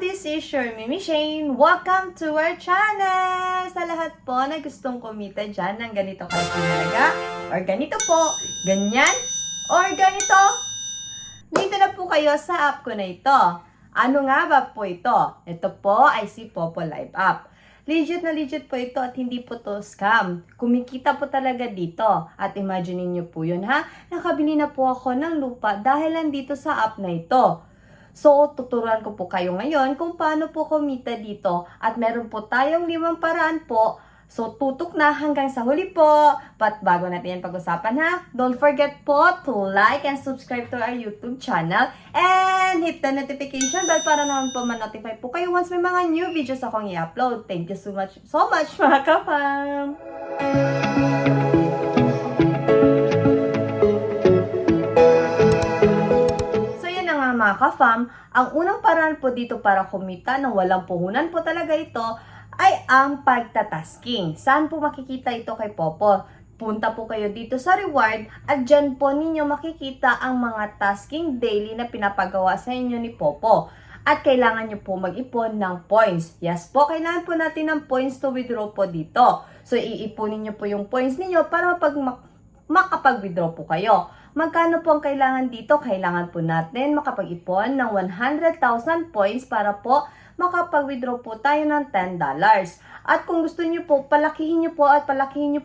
This is your Mimi Shane. Welcome to our channel! Sa lahat po na gustong kumita dyan ng ganito kalaking halaga, or ganito po, ganyan, or ganito, dito na po kayo sa app ko na ito. Ano nga ba po ito? Ito po ay si Popo Live App. Legit na legit po ito at hindi po to scam. Kumikita po talaga dito. At imagine niyo po yun ha, nakabili na po ako ng lupa dahil nandito sa app na ito. So, tuturuan ko po kayo ngayon kung paano po kumita dito. At meron po tayong 5 paraan po. So, tutok na hanggang sa huli po. But bago natin yan pag-usapan ha, don't forget po to like and subscribe to our YouTube channel. And hit the notification bell para naman po ma-notify po kayo once may mga new videos akong i-upload. Thank you so much mga kapam! Mga ka-fam, ang unang paraan po dito para kumita ng walang puhunan po talaga ito ay ang pagtatasking. Saan po makikita ito kay Popo? Punta po kayo dito sa reward at dyan po ninyo makikita ang mga tasking daily na pinapagawa sa inyo ni Popo. At kailangan nyo po mag-ipon ng points. Yes po, kailangan po natin ng points to withdraw po dito. So, iipunin nyo po yung points ninyo para makapag-withdraw po kayo. Magkano po ang kailangan dito? Kailangan po natin makapag-ipon ng 100,000 points para po makapag-withdraw po tayo ng $10. At kung gusto niyo po, palakihin niyo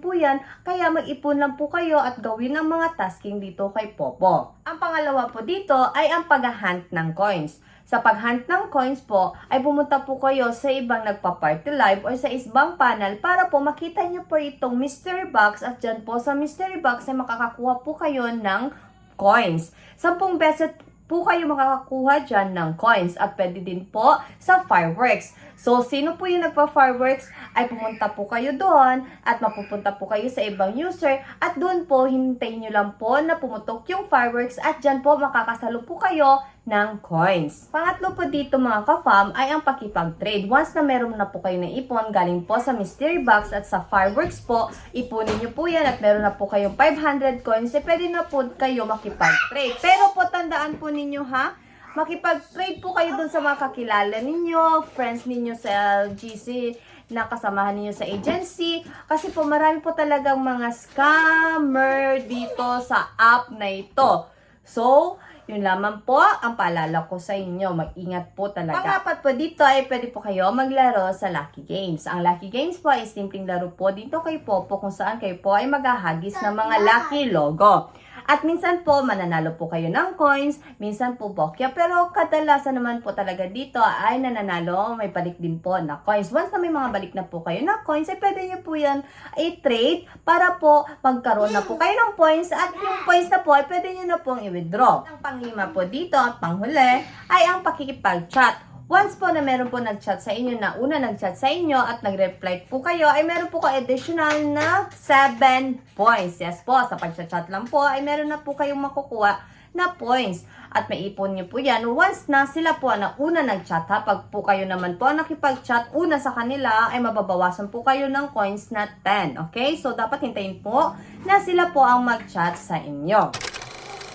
po yan, kaya mag-ipon lang po kayo at gawin ang mga tasking dito kay Popo. Ang pangalawa po dito ay ang pag-hunt ng coins. Sa pag-hunt ng coins po, ay pumunta po kayo sa ibang nagpa-party live or sa ibang panel para po makita nyo po itong mystery box at dyan po sa mystery box ay makakakuha po kayo ng coins. 10 beses po kayo makakakuha dyan ng coins at pwede din po sa fireworks. So, sino po yung nagpa-fireworks ay pumunta po kayo doon at mapupunta po kayo sa ibang user at doon po hintayin nyo lang po na pumutok yung fireworks at dyan po makakasalo po kayo ng coins. Pangatlo po dito mga ka-fam ay ang pakipag-trade. Once na meron na po kayo na ipon galing po sa mystery box at sa fireworks po, ipunin nyo po yan at meron na po kayong 500 coins, eh pwede na po kayo makipag-trade. Pero po tandaan po ninyo ha, makipag-trade po kayo dun sa mga kakilala ninyo, friends ninyo sa LGC, na kasamahan ninyo sa agency. Kasi po marami po talagang mga scammer dito sa app na ito. So, yun lamang po ang paalala ko sa inyo. Mag-ingat po talaga. Pangapat po dito ay pwede po kayo maglaro sa Lucky Games. Ang Lucky Games po ay simpleng laro po dito kay Popo kung saan kayo po ay maghahagis ng mga lucky logo. At minsan po mananalo po kayo ng coins, minsan po bokya. Pero kadalasan naman po talaga dito ay nananalo, may balik din po na coins. Once na may mga balik na po kayo na coins, ay pwede nyo po yan i-trade para po magkaroon na po kayo ng points. At yung points na po ay pwede nyo na pong i-withdraw. Ang panglima po dito at panghuli ay ang pakikipag-chat. Once po na meron po nag-chat sa inyo na una nag-chat sa inyo at nag-reply po kayo, ay meron po kayo additional na 7 points. Yes po, sa pag-chat lang po ay meron na po kayong makukuha na points. At maipon nyo po yan once na sila po na una nag-chat ha. Pag po kayo naman po nakipag-chat una sa kanila ay mababawasan po kayo ng coins na 10. Okay? So dapat hintayin po na sila po ang mag-chat sa inyo.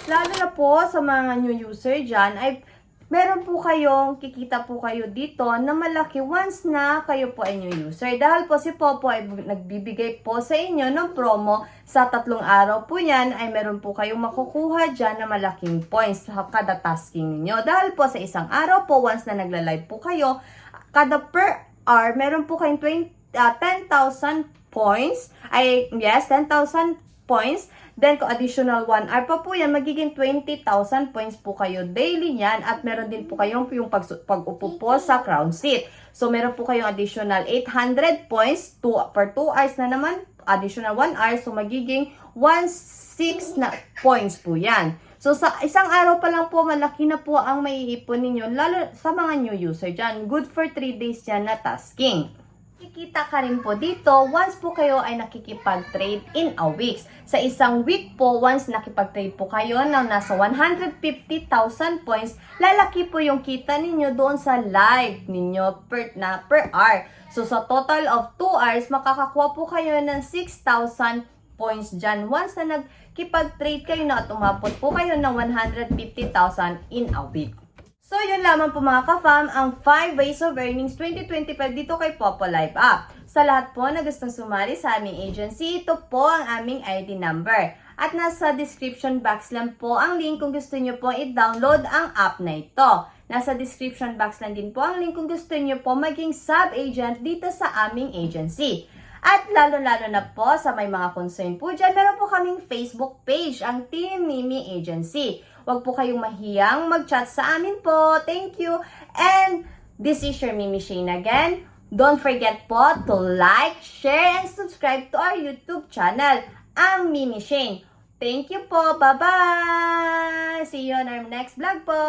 Lalo na po sa mga new user dyan ay meron po kayong, kikita po kayo dito na malaki once na kayo po ay new user. Dahil po si Popo ay nagbibigay po sa inyo ng promo sa 3 araw po yan ay meron po kayong makukuha dyan na malaking points sa kada tasking ninyo. Dahil po sa isang araw po, once na nagla-live po kayo, kada per hour, meron po kayong 10,000 points. Ay, yes, 10,000 points. Then, kung additional 1 hour pa po yan, magiging 20,000 points po kayo daily yan. At meron din po kayong yung pag-upo po sa crown seat. So, meron po kayong additional 800 points per 2 hours na naman. Additional 1 hour. So, magiging 1,600 na points po yan. So, sa isang araw pa lang po, malaki na po ang maiipon ninyo. Lalo sa mga new user dyan. Good for 3 days yan na tasking. Kikita ka rin po dito once po kayo ay nakikipag-trade in a week. Sa isang week po, once nakipag-trade po kayo ng nasa 150,000 points, lalaki po yung kita ninyo doon sa live ninyo per hour. So sa total of 2 hours, makakakuha po kayo ng 6,000 points dyan. Once na nagkipag-trade kayo na at umabot po kayo ng 150,000 in a week. So, yun lamang po mga ka-fam, ang 5 Ways of Earnings 2025 dito kay Popo Live App. Sa lahat po na gustong sumali sa aming agency, ito po ang aming ID number. At nasa description box lang po ang link kung gusto nyo po i-download ang app na ito. Nasa description box lang din po ang link kung gusto nyo po maging sub-agent dito sa aming agency. At lalo-lalo na po sa may mga concern po dyan, meron po kaming Facebook page, ang Team Mimi Agency. Huwag po kayong mahiyang mag-chat sa amin po. Thank you. And this is your Mimi Shane again. Don't forget po to like, share, and subscribe to our YouTube channel, ang Mimi Shane. Thank you po. Bye-bye! See you on our next vlog po.